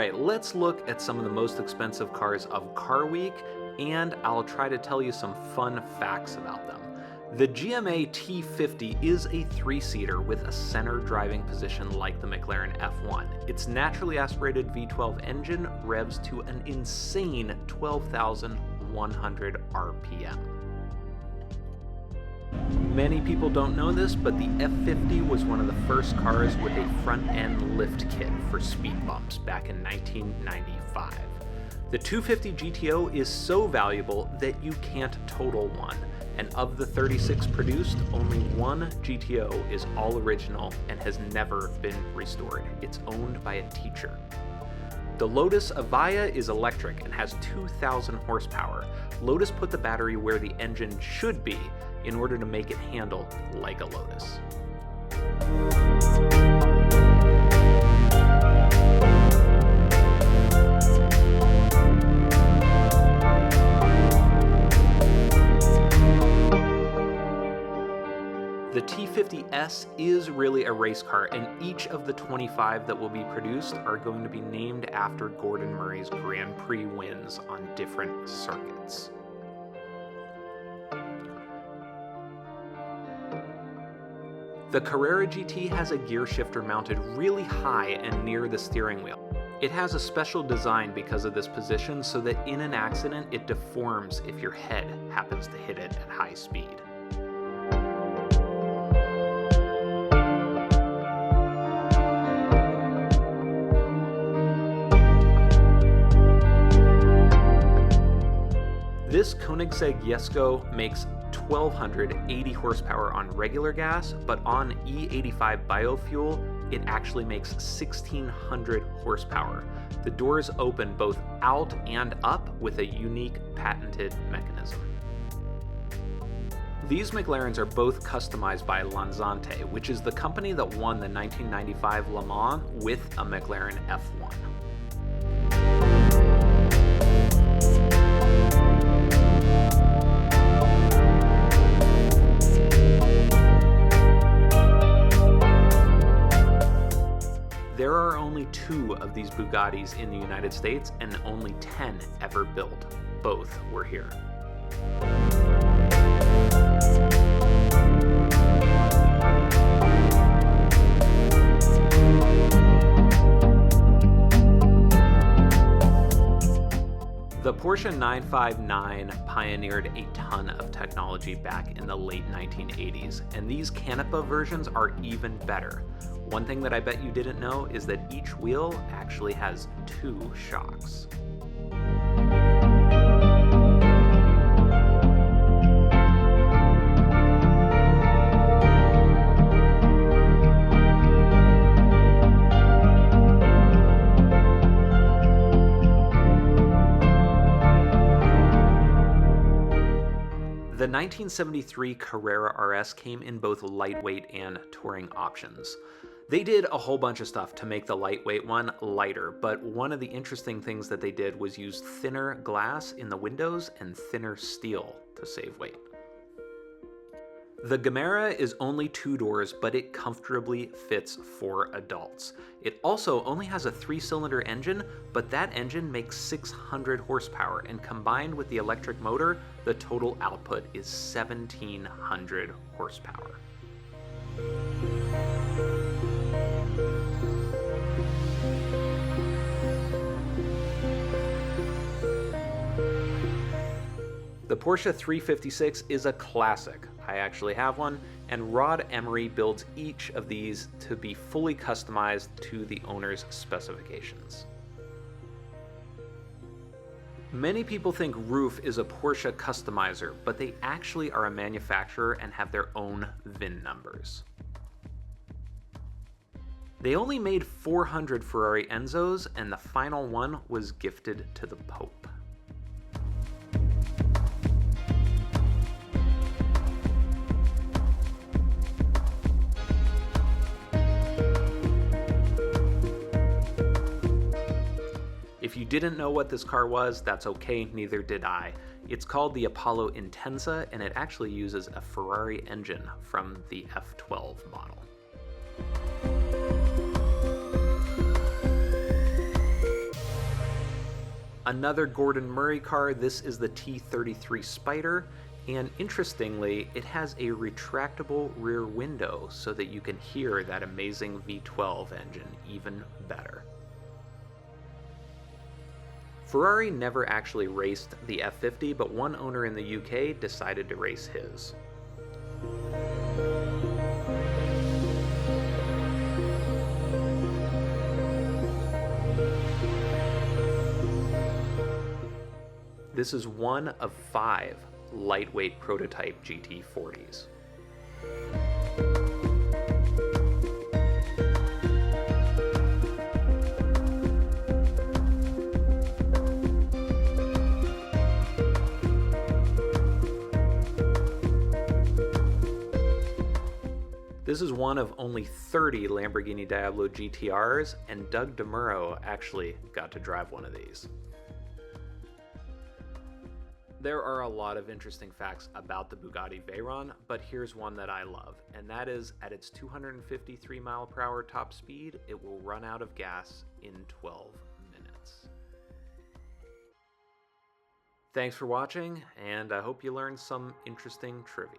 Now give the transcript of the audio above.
Alright, let's look at some of the most expensive cars of Car Week, and I'll try to tell you some fun facts about them. The GMA T50 is a 3-seater with a center driving position like the McLaren F1. Its naturally aspirated V12 engine revs to an insane 12,100 RPM. Many people don't know this, but the F50 was one of the first cars with a front-end lift kit for speed bumps back in 1995. The 250 GTO is so valuable that you can't total one, and of the 36 produced, only one GTO is all original and has never been restored. It's owned by a teacher. The Lotus Evija is electric and has 2,000 horsepower. Lotus put the battery where the engine should be in order to make it handle like a Lotus. The T50S is really a race car, and each of the 25 that will be produced are going to be named after Gordon Murray's Grand Prix wins on different circuits. The Carrera GT has a gear shifter mounted really high and near the steering wheel. It has a special design because of this position so that in an accident it deforms if your head happens to hit it at high speed. This Koenigsegg Jesko makes 1,280 horsepower on regular gas, but on E85 biofuel, it actually makes 1,600 horsepower. The doors open both out and up with a unique patented mechanism. These McLarens are both customized by Lansante, which is the company that won the 1995 Le Mans with a McLaren F1. There are only 2 of these Bugattis in the United States and only 10 ever built. Both were here. The Porsche 959 pioneered a ton of technology back in the late 1980s, and these Canepa versions are even better. One thing that I bet you didn't know is that each wheel actually has 2 shocks. The 1973 Carrera RS came in both lightweight and touring options. They did a whole bunch of stuff to make the lightweight one lighter, but one of the interesting things that they did was use thinner glass in the windows and thinner steel to save weight. The Gemera is only 2 doors, but it comfortably fits 4 adults. It also only has a 3-cylinder engine, but that engine makes 600 horsepower, and combined with the electric motor, the total output is 1,700 horsepower. The Porsche 356 is a classic. I actually have one, and Rod Emery builds each of these to be fully customized to the owner's specifications. Many people think Roof is a Porsche customizer, but they actually are a manufacturer and have their own VIN numbers. They only made 400 Ferrari Enzos, and the final one was gifted to the Pope. If you didn't know what this car was, that's okay, neither did I. It's called the Apollo Intensa, and it actually uses a Ferrari engine from the F12 model. Another Gordon Murray car, this is the T33 Spider, and interestingly, it has a retractable rear window so that you can hear that amazing V12 engine even better. Ferrari never actually raced the F50, but one owner in the UK decided to race his. This is one of 5 lightweight prototype GT40s. This is one of only 30 Lamborghini Diablo GTRs, and Doug DeMuro actually got to drive one of these. There are a lot of interesting facts about the Bugatti Veyron, but here's one that I love, and that is at its 253 mph top speed, it will run out of gas in 12 minutes. Thanks for watching, and I hope you learned some interesting trivia.